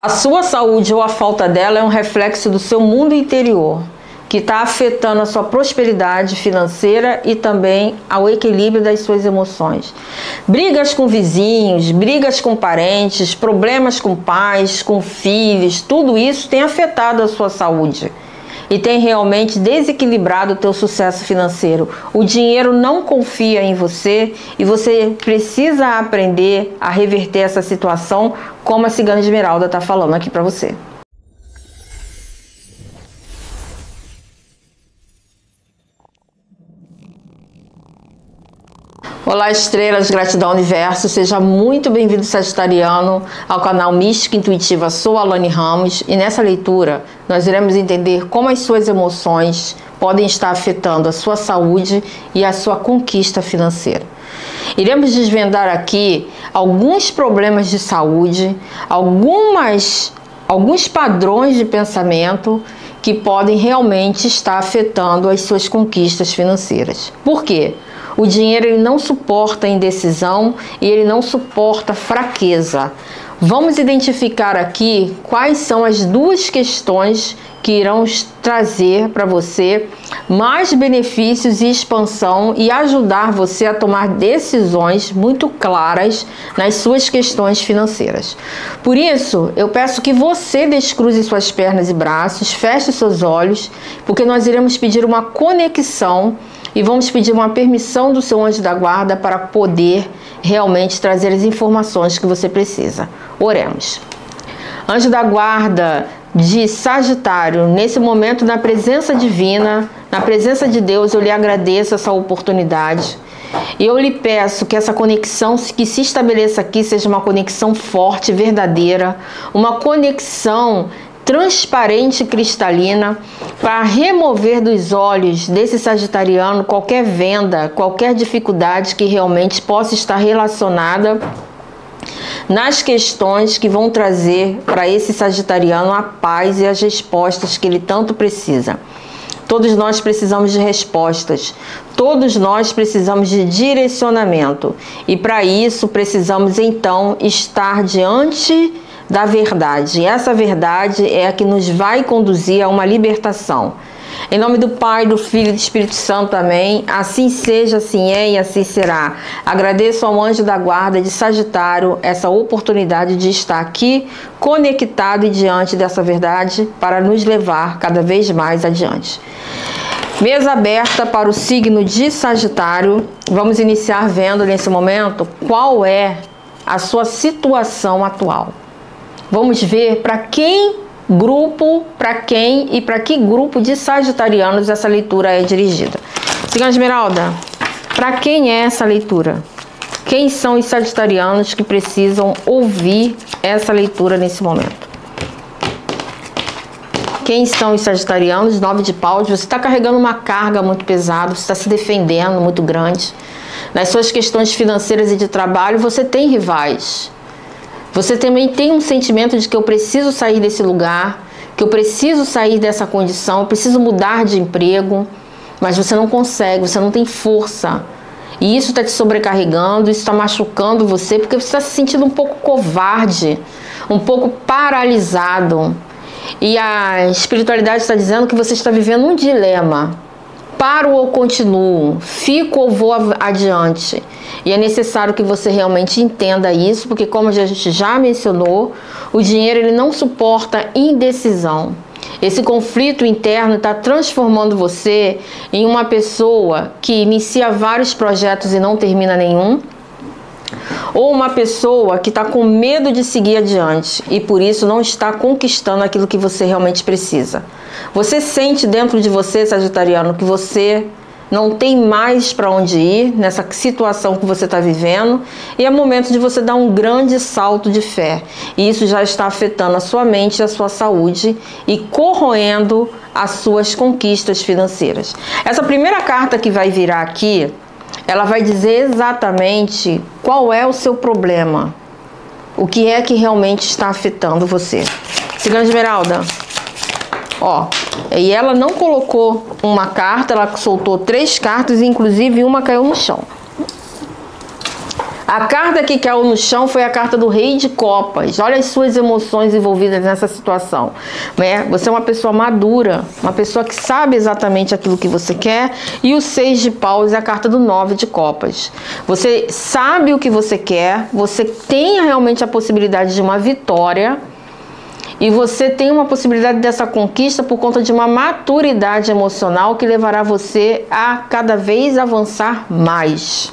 A sua saúde ou a falta dela é um reflexo do seu mundo interior, que está afetando a sua prosperidade financeira e também ao equilíbrio das suas emoções. Brigas com vizinhos, brigas com parentes, problemas com pais, com filhos, tudo isso tem afetado a sua saúde e tem realmente desequilibrado o teu sucesso financeiro. O dinheiro não confia em você e você precisa aprender a reverter essa situação, como a Cigana Esmeralda está falando aqui para você. Olá, estrelas, gratidão, universo, seja muito bem-vindo, sagitariano, ao canal Mística Intuitiva. Sou Alane Ramos e nessa leitura nós iremos entender como as suas emoções podem estar afetando a sua saúde e a sua conquista financeira. Iremos desvendar aqui alguns problemas de saúde, alguns padrões de pensamento que podem realmente estar afetando as suas conquistas financeiras. Por quê? O dinheiro ele não suporta indecisão e ele não suporta fraqueza. Vamos identificar aqui quais são as duas questões que irão trazer para você mais benefícios e expansão e ajudar você a tomar decisões muito claras nas suas questões financeiras. Por isso, eu peço que você descruze suas pernas e braços, feche seus olhos, porque nós iremos pedir uma conexão e vamos pedir uma permissão do seu anjo da guarda para poder realmente trazer as informações que você precisa. Oremos. Anjo da guarda de Sagitário, nesse momento, na presença divina, na presença de Deus, eu lhe agradeço essa oportunidade. E eu lhe peço que essa conexão que se estabeleça aqui seja uma conexão forte, verdadeira, uma conexão transparente e cristalina, para remover dos olhos desse sagitariano qualquer venda, qualquer dificuldade que realmente possa estar relacionada nas questões que vão trazer para esse sagitariano a paz e as respostas que ele tanto precisa. Todos nós precisamos de respostas, todos nós precisamos de direcionamento e para isso precisamos então estar diante da verdade. E essa verdade é a que nos vai conduzir a uma libertação. Em nome do Pai, do Filho e do Espírito Santo, amém. Assim seja, assim é e assim será. Agradeço ao anjo da guarda de Sagitário essa oportunidade de estar aqui conectado e diante dessa verdade para nos levar cada vez mais adiante. Mesa aberta para o signo de Sagitário. Vamos iniciar vendo nesse momento qual é a sua situação atual. Vamos ver para quem grupo, para quem e para que grupo de sagitarianos essa leitura é dirigida. Cigana Esmeralda, para quem é essa leitura? Quem são os sagitarianos que precisam ouvir essa leitura nesse momento? Quem são os sagitarianos? 9 de paus. Você está carregando uma carga muito pesada, você está se defendendo muito grande. Nas suas questões financeiras e de trabalho, você tem rivais. Você também tem um sentimento de que eu preciso sair desse lugar, que eu preciso sair dessa condição, eu preciso mudar de emprego, mas você não consegue, você não tem força. E isso está te sobrecarregando, isso está machucando você, porque você está se sentindo um pouco covarde, um pouco paralisado. E a espiritualidade está dizendo que você está vivendo um dilema. Paro ou continuo? Fico ou vou adiante? E é necessário que você realmente entenda isso, porque como a gente já mencionou, o dinheiro ele não suporta indecisão. Esse conflito interno está transformando você em uma pessoa que inicia vários projetos e não termina nenhum, ou uma pessoa que está com medo de seguir adiante e por isso não está conquistando aquilo que você realmente precisa. Você sente dentro de você, sagitariano, que você não tem mais para onde ir nessa situação que você está vivendo e é momento de você dar um grande salto de fé. E isso já está afetando a sua mente e a sua saúde e corroendo as suas conquistas financeiras. Essa primeira carta que vai virar aqui, ela vai dizer exatamente qual é o seu problema, o que é que realmente está afetando você. Cigana Esmeralda, ó, e ela não colocou uma carta, ela soltou 3 cartas, inclusive uma caiu no chão. A carta que caiu no chão foi a carta do Rei de Copas. Olha as suas emoções envolvidas nessa situação, né? Você é uma pessoa madura, uma pessoa que sabe exatamente aquilo que você quer. E o 6 de Paus é a carta do 9 de Copas. Você sabe o que você quer, você tem realmente a possibilidade de uma vitória. E você tem uma possibilidade dessa conquista por conta de uma maturidade emocional que levará você a cada vez avançar mais.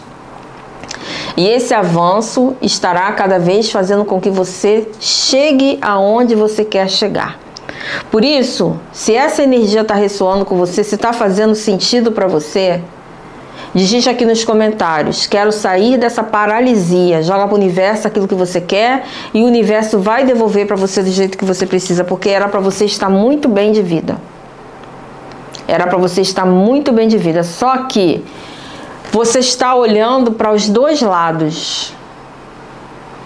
E esse avanço estará cada vez fazendo com que você chegue aonde você quer chegar. Por isso, se essa energia está ressoando com você, se está fazendo sentido para você, digite aqui nos comentários: quero sair dessa paralisia. Joga para o universo aquilo que você quer e o universo vai devolver para você do jeito que você precisa, porque era para você estar muito bem de vida. Era para você estar muito bem de vida. Só que você está olhando para os dois lados.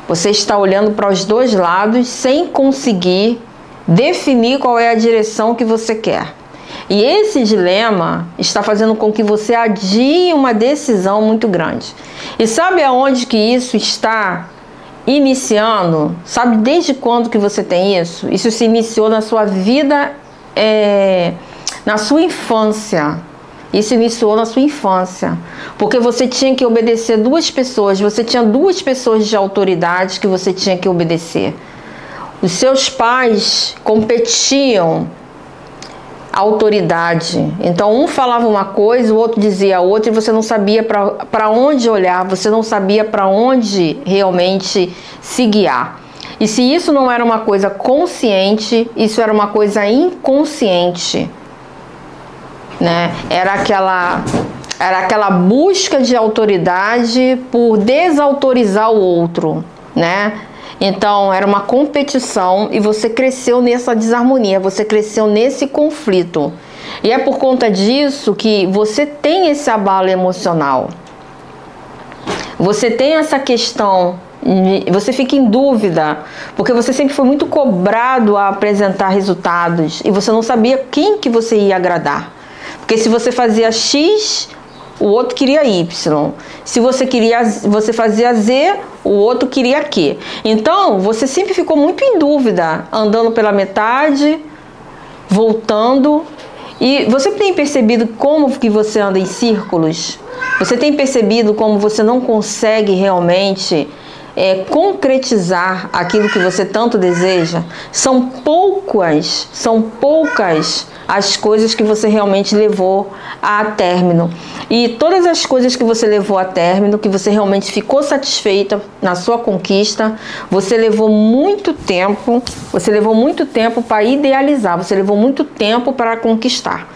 Você está olhando para os dois lados sem conseguir definir qual é a direção que você quer. E esse dilema está fazendo com que você adie uma decisão muito grande. E sabe aonde que isso está iniciando? Sabe desde quando que você tem isso? Isso se iniciou na sua vida, na sua infância. Isso iniciou na sua infância, porque você tinha que obedecer duas pessoas, você tinha duas pessoas de autoridade que você tinha que obedecer. Os seus pais competiam a autoridade, então um falava uma coisa, o outro dizia a outra e você não sabia para onde olhar, você não sabia para onde realmente se guiar. E se isso não era uma coisa consciente, isso era uma coisa inconsciente. Né? Era aquela busca de autoridade por desautorizar o outro, né? Então era uma competição e você cresceu nessa desarmonia, você cresceu nesse conflito. E é por conta disso que você tem esse abalo emocional. Você tem essa questão, você fica em dúvida, porque você sempre foi muito cobrado a apresentar resultados e você não sabia quem que você ia agradar. Porque se você fazia X, o outro queria Y. Se você fazia Z, o outro queria Q. Então, você sempre ficou muito em dúvida, andando pela metade, voltando. E você tem percebido como que você anda em círculos? Você tem percebido como você não consegue realmente concretizar aquilo que você tanto deseja? São poucas as coisas que você realmente levou a término. E todas as coisas que você levou a término, que você realmente ficou satisfeita na sua conquista, você levou muito tempo para idealizar, você levou muito tempo para conquistar.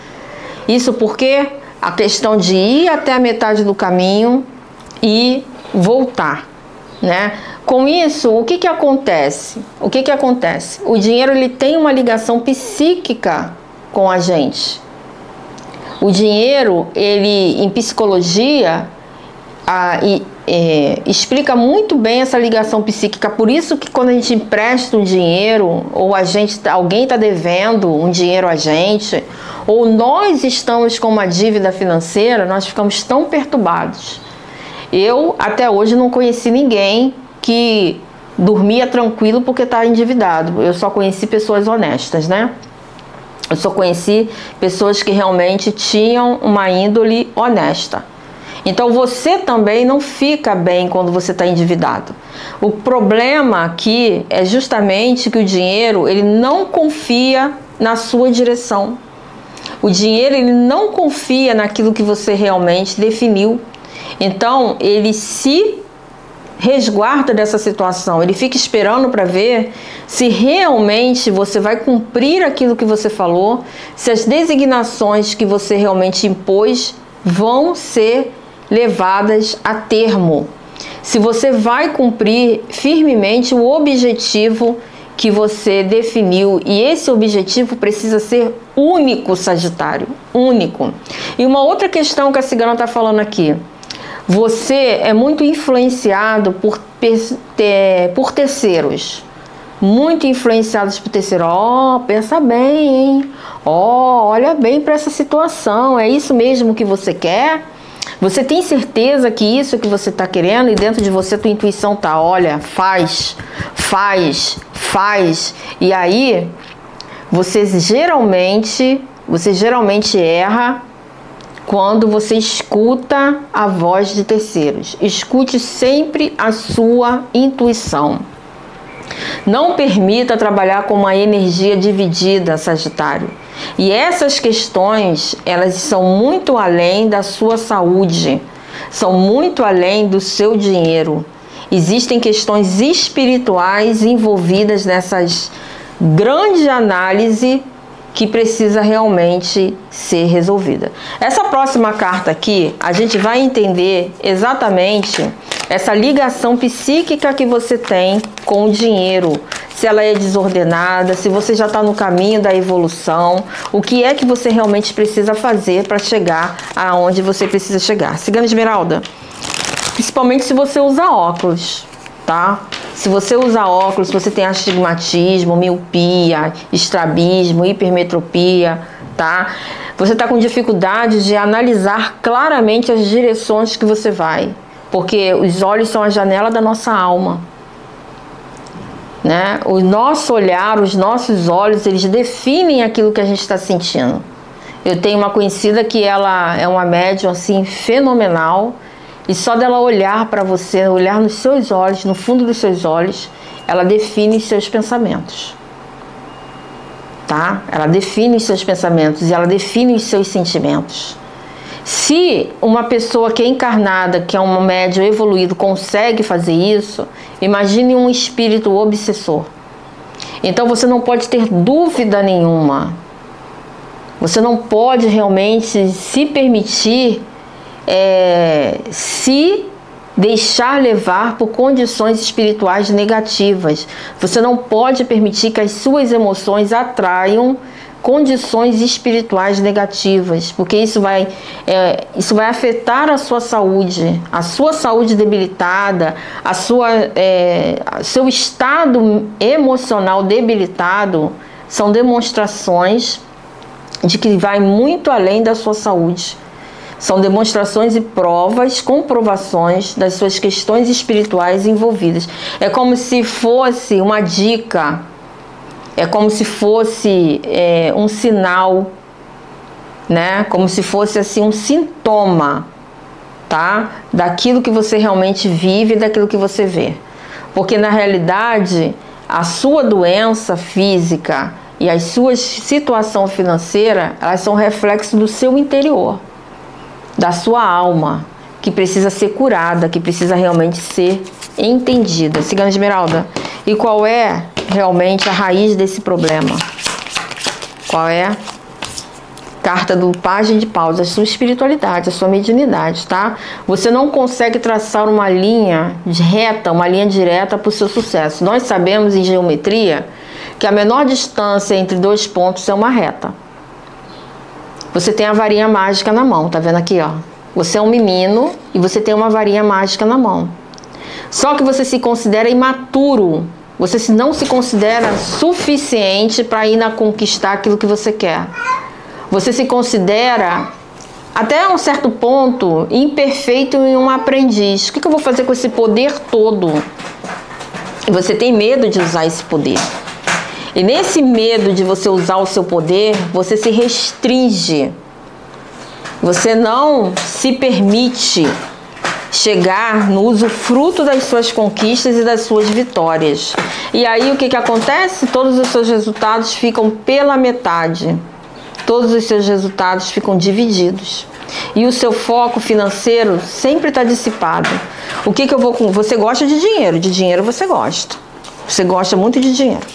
Isso porque a questão de ir até a metade do caminho e voltar, né? Com isso, o que acontece? O dinheiro ele tem uma ligação psíquica com a gente. O dinheiro, ele em psicologia explica muito bem essa ligação psíquica. Por isso que quando a gente empresta um dinheiro, ou alguém está devendo um dinheiro a gente, ou nós estamos com uma dívida financeira, nós ficamos tão perturbados. Eu até hoje não conheci ninguém que dormia tranquilo porque está endividado. Eu só conheci pessoas honestas, né? Eu só conheci pessoas que realmente tinham uma índole honesta. Então você também não fica bem quando você está endividado. O problema aqui é justamente que o dinheiro ele não confia na sua direção. O dinheiro ele não confia naquilo que você realmente definiu. Então ele se resguarda dessa situação, ele fica esperando para ver se realmente você vai cumprir aquilo que você falou, se as designações que você realmente impôs vão ser levadas a termo, se você vai cumprir firmemente o objetivo que você definiu. E esse objetivo precisa ser único, Sagitário, único. E uma outra questão que a cigana está falando aqui: você é muito influenciado por terceiros. Muito influenciados por terceiros. Pensa bem, hein? Olha bem para essa situação. É isso mesmo que você quer? Você tem certeza que isso é que você está querendo? E dentro de você, tua intuição tá, olha, faz. E aí, você geralmente erra quando você escuta a voz de terceiros. Escute sempre a sua intuição. Não permita trabalhar com uma energia dividida, Sagitário. E essas questões, elas são muito além da sua saúde, são muito além do seu dinheiro. Existem questões espirituais envolvidas nessas grandes análises que precisa realmente ser resolvida. Essa próxima carta aqui, a gente vai entender exatamente essa ligação psíquica que você tem com o dinheiro. Se ela é desordenada, se você já está no caminho da evolução, o que é que você realmente precisa fazer para chegar aonde você precisa chegar. Cigana Esmeralda, principalmente se você usa óculos, tá? Se você usa óculos, você tem astigmatismo, miopia, estrabismo, hipermetropia, tá? Você está com dificuldade de analisar claramente as direções que você vai, porque os olhos são a janela da nossa alma, né? O nosso olhar, os nossos olhos, eles definem aquilo que a gente está sentindo. Eu tenho uma conhecida que ela é uma médium assim fenomenal. E só dela olhar para você, olhar nos seus olhos, no fundo dos seus olhos, ela define os seus pensamentos. Tá? Ela define os seus pensamentos e ela define os seus sentimentos. Se uma pessoa que é encarnada, que é um médium evoluído, consegue fazer isso, imagine um espírito obsessor. Então você não pode ter dúvida nenhuma. Você não pode realmente se permitir se deixar levar por condições espirituais negativas. Você não pode permitir que as suas emoções atraiam condições espirituais negativas, porque isso vai afetar a sua saúde debilitada, seu estado emocional debilitado. São demonstrações de que vai muito além da sua saúde. São demonstrações e provas, comprovações das suas questões espirituais envolvidas. É como se fosse uma dica, é como se fosse um sinal, né? Como se fosse assim um sintoma, tá? Daquilo que você realmente vive, daquilo que você vê. Porque na realidade, a sua doença física e a sua situação financeira, elas são reflexo do seu interior, da sua alma, que precisa ser curada, que precisa realmente ser entendida. Cigana Esmeralda, e qual é realmente a raiz desse problema? Qual é? Carta do Pajem de Paus, a sua espiritualidade, a sua mediunidade, tá? Você não consegue traçar uma linha reta, uma linha direta para o seu sucesso. Nós sabemos em geometria que a menor distância entre dois pontos é uma reta. Você tem a varinha mágica na mão, tá vendo aqui, ó? Você é um menino e você tem uma varinha mágica na mão. Só que você se considera imaturo. Você não se considera suficiente para ir conquistar aquilo que você quer. Você se considera, até um certo ponto, imperfeito e um aprendiz. O que eu vou fazer com esse poder todo? E você tem medo de usar esse poder. E nesse medo de você usar o seu poder, você se restringe. Você não se permite chegar no usufruto das suas conquistas e das suas vitórias. E aí o que acontece? Todos os seus resultados ficam pela metade. Todos os seus resultados ficam divididos. E o seu foco financeiro sempre está dissipado. O que eu vou com? Você gosta de dinheiro você gosta. Você gosta muito de dinheiro.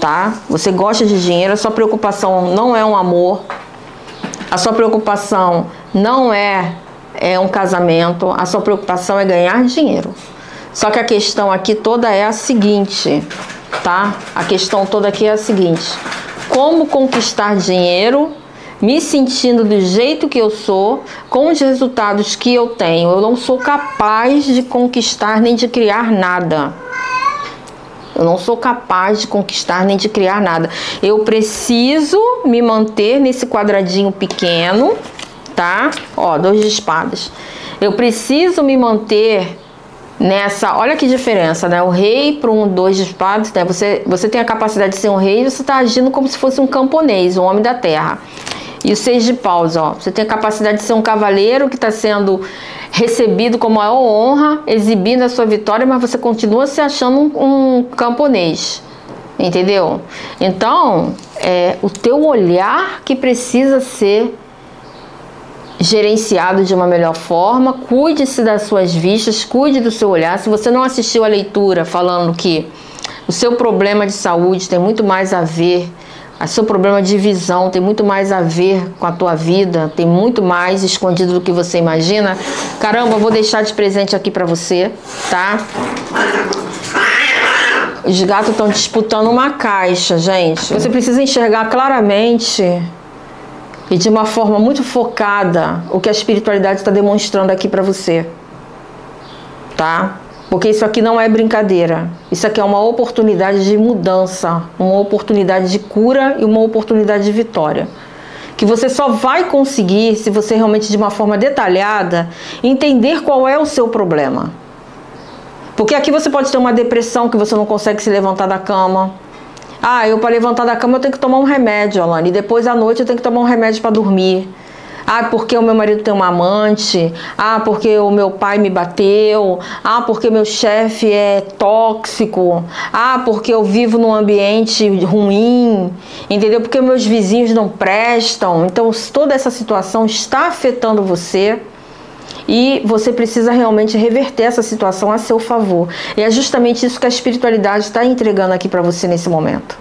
Tá? Você gosta de dinheiro, a sua preocupação não é um amor, a sua preocupação não é um casamento, a sua preocupação é ganhar dinheiro. Só que a questão aqui toda é a seguinte, tá? A questão toda aqui é a seguinte: como conquistar dinheiro me sentindo do jeito que eu sou, com os resultados que eu tenho? Eu não sou capaz de conquistar nem de criar nada. Eu não sou capaz de conquistar nem de criar nada. Eu preciso me manter nesse quadradinho pequeno, tá? Ó, 2 de espadas. Eu preciso me manter nessa... Olha que diferença, né? O rei para um 2 de espadas, né? Você tem a capacidade de ser um rei e você está agindo como se fosse um camponês, um homem da terra. E o 6 de paus, ó. Você tem a capacidade de ser um cavaleiro que está sendo recebido com maior honra, exibindo a sua vitória, mas você continua se achando um camponês. Entendeu? Então, é o teu olhar que precisa ser gerenciado de uma melhor forma. Cuide-se das suas vistas, cuide do seu olhar. Se você não assistiu a leitura falando que o seu problema de saúde tem muito mais a ver, o seu problema de visão tem muito mais a ver com a tua vida, tem muito mais escondido do que você imagina, caramba, eu vou deixar de presente aqui pra você, tá? Os gatos estão disputando uma caixa, gente. Você precisa enxergar claramente e de uma forma muito focada o que a espiritualidade está demonstrando aqui para você, tá? Porque isso aqui não é brincadeira. Isso aqui é uma oportunidade de mudança, uma oportunidade de cura e uma oportunidade de vitória. Que você só vai conseguir se você realmente, de uma forma detalhada, entender qual é o seu problema. Porque aqui você pode ter uma depressão que você não consegue se levantar da cama. Ah, eu para levantar da cama eu tenho que tomar um remédio, Alane. E depois à noite eu tenho que tomar um remédio para dormir. Ah, porque o meu marido tem uma amante. Ah, porque o meu pai me bateu. Ah, porque meu chefe é tóxico. Ah, porque eu vivo num ambiente ruim. Entendeu? Porque meus vizinhos não prestam. Então toda essa situação está afetando você. E você precisa realmente reverter essa situação a seu favor. E é justamente isso que a espiritualidade está entregando aqui para você nesse momento.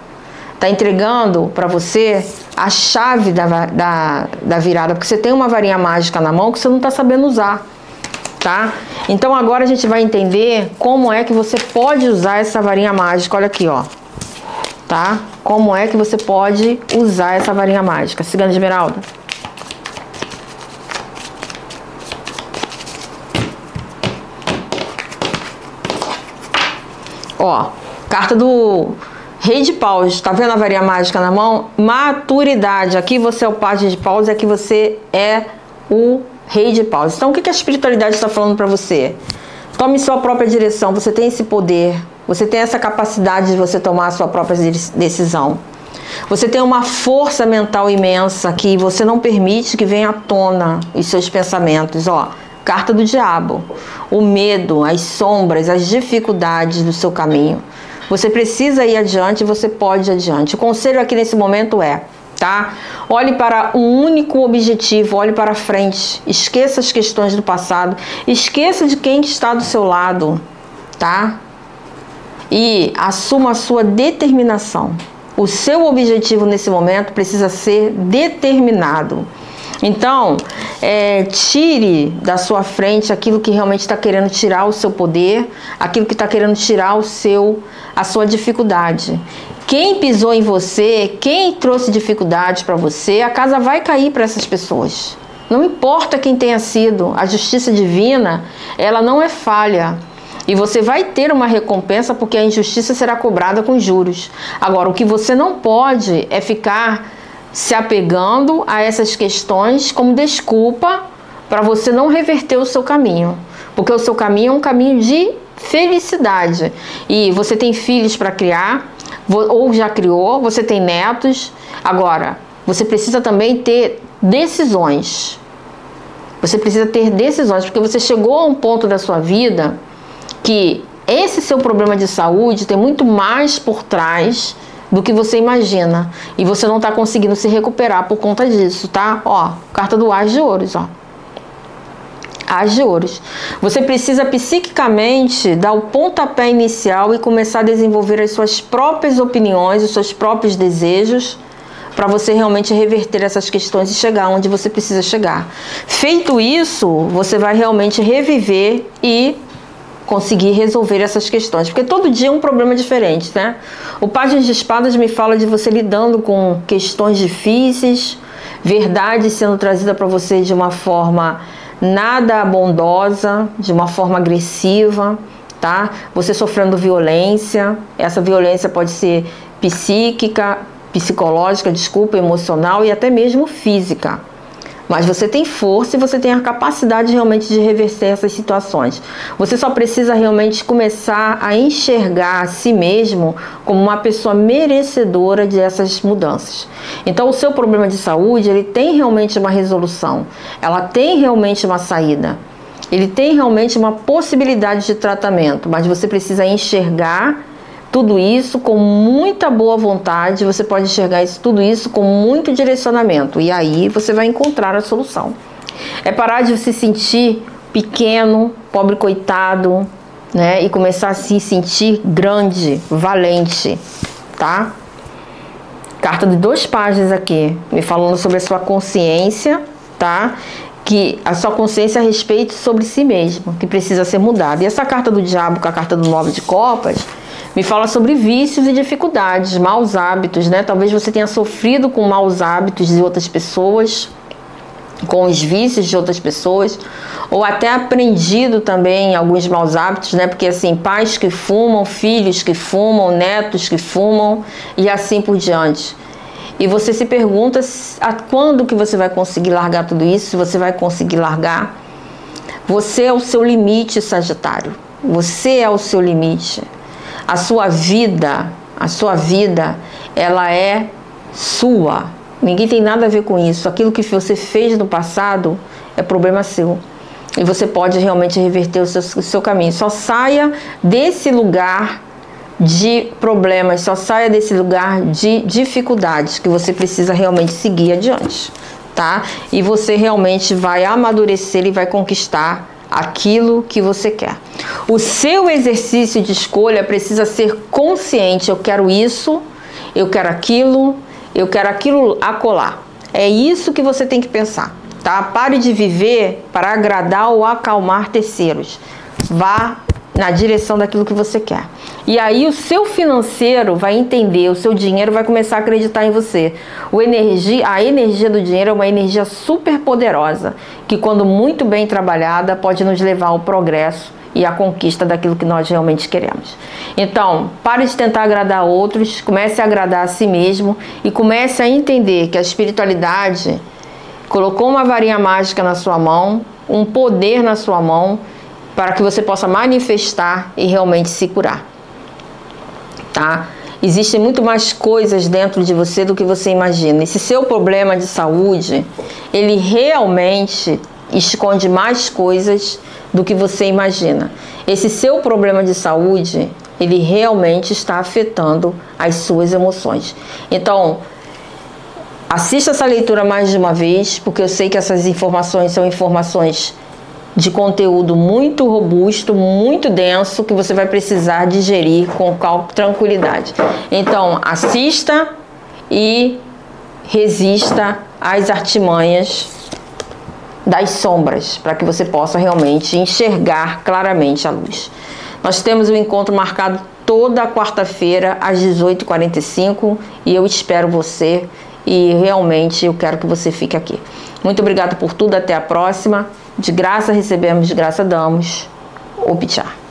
Está entregando para você a chave da virada. Porque você tem uma varinha mágica na mão que você não está sabendo usar. Tá? Então agora a gente vai entender como é que você pode usar essa varinha mágica. Olha aqui, ó. Tá? Como é que você pode usar essa varinha mágica. Cigana de Esmeralda. Ó, carta do Rei de Paus, tá vendo a varinha mágica na mão? Maturidade, aqui você é o Pajem de Paus, aqui você é o Rei de Paus. Então o que a espiritualidade está falando para você? Tome sua própria direção, você tem esse poder, você tem essa capacidade de você tomar a sua própria decisão. Você tem uma força mental imensa que você não permite que venha à tona os seus pensamentos, ó. Carta do diabo, o medo, as sombras, as dificuldades do seu caminho. Você precisa ir adiante, você pode ir adiante. O conselho aqui nesse momento é, tá? Olhe para um único objetivo, olhe para frente. Esqueça as questões do passado, esqueça de quem está do seu lado, tá? E assuma a sua determinação. O seu objetivo nesse momento precisa ser determinado. Então, tire da sua frente aquilo que realmente está querendo tirar o seu poder, aquilo que está querendo tirar a sua dificuldade. Quem pisou em você, quem trouxe dificuldade para você, a casa vai cair para essas pessoas. Não importa quem tenha sido, a justiça divina, ela não é falha. E você vai ter uma recompensa porque a injustiça será cobrada com juros. Agora, o que você não pode é ficar se apegando a essas questões como desculpa para você não reverter o seu caminho. Porque o seu caminho é um caminho de felicidade. E você tem filhos para criar, ou já criou, você tem netos. Agora, você precisa também ter decisões. Você precisa ter decisões, porque você chegou a um ponto da sua vida que esse seu problema de saúde tem muito mais por trás do que você imagina. E você não está conseguindo se recuperar por conta disso, tá? Ó, carta do As de Ouros, ó. As de Ouros. Você precisa psiquicamente dar o pontapé inicial e começar a desenvolver as suas próprias opiniões, os seus próprios desejos, para você realmente reverter essas questões e chegar onde você precisa chegar. Feito isso, você vai realmente reviver e conseguir resolver essas questões, porque todo dia é um problema diferente, né? O Pajem de Espadas me fala de você lidando com questões difíceis, verdades sendo trazida para você de uma forma nada bondosa, de uma forma agressiva, tá? Você sofrendo violência, essa violência pode ser psíquica, psicológica, desculpa, emocional e até mesmo física. Mas você tem força e você tem a capacidade realmente de reverter essas situações. Você só precisa realmente começar a enxergar a si mesmo como uma pessoa merecedora dessas mudanças. Então, o seu problema de saúde, ele tem realmente uma resolução. Ela tem realmente uma saída. Ele tem realmente uma possibilidade de tratamento. Mas você precisa enxergar tudo isso com muita boa vontade, você pode enxergar tudo isso com muito direcionamento. E aí você vai encontrar a solução. É parar de se sentir pequeno, pobre coitado, né? E começar a se sentir grande, valente, tá? Carta de 2 páginas aqui, me falando sobre a sua consciência, tá? Que a sua consciência a respeito sobre si mesmo, que precisa ser mudada. E essa carta do diabo com a carta do 9 de copas me fala sobre vícios e dificuldades, maus hábitos, né? Talvez você tenha sofrido com maus hábitos de outras pessoas, com os vícios de outras pessoas, ou até aprendido também alguns maus hábitos, né? Porque assim, pais que fumam, filhos que fumam, netos que fumam e assim por diante. E você se pergunta a quando que você vai conseguir largar tudo isso, se você vai conseguir largar. Você é o seu limite, Sagitário. Você é o seu limite. A sua vida, ela é sua. Ninguém tem nada a ver com isso. Aquilo que você fez no passado é problema seu. E você pode realmente reverter o seu caminho. Só saia desse lugar de problemas, só saia desse lugar de dificuldades, que você precisa realmente seguir adiante, tá? E você realmente vai amadurecer e vai conquistar aquilo que você quer. O seu exercício de escolha precisa ser consciente. Eu quero isso, eu quero aquilo acolá. É isso que você tem que pensar, tá? Pare de viver para agradar ou acalmar terceiros. Vá na direção daquilo que você quer. E aí o seu financeiro vai entender, o seu dinheiro vai começar a acreditar em você. A energia do dinheiro é uma energia super poderosa, que quando muito bem trabalhada pode nos levar ao progresso e à conquista daquilo que nós realmente queremos. Então, pare de tentar agradar outros, comece a agradar a si mesmo e comece a entender que a espiritualidade colocou uma varinha mágica na sua mão, um poder na sua mão, para que você possa manifestar e realmente se curar, tá? Existem muito mais coisas dentro de você do que você imagina. Esse seu problema de saúde, ele realmente esconde mais coisas do que você imagina. Esse seu problema de saúde, ele realmente está afetando as suas emoções. Então, assista essa leitura mais de uma vez, porque eu sei que essas informações são informações de conteúdo muito robusto, muito denso, que você vai precisar digerir com tranquilidade. Então, assista e resista às artimanhas das sombras, para que você possa realmente enxergar claramente a luz. Nós temos um encontro marcado toda quarta-feira às 18h45 e eu espero você e realmente eu quero que você fique aqui. Muito obrigado por tudo, até a próxima. De graça recebemos, de graça damos. Opchar.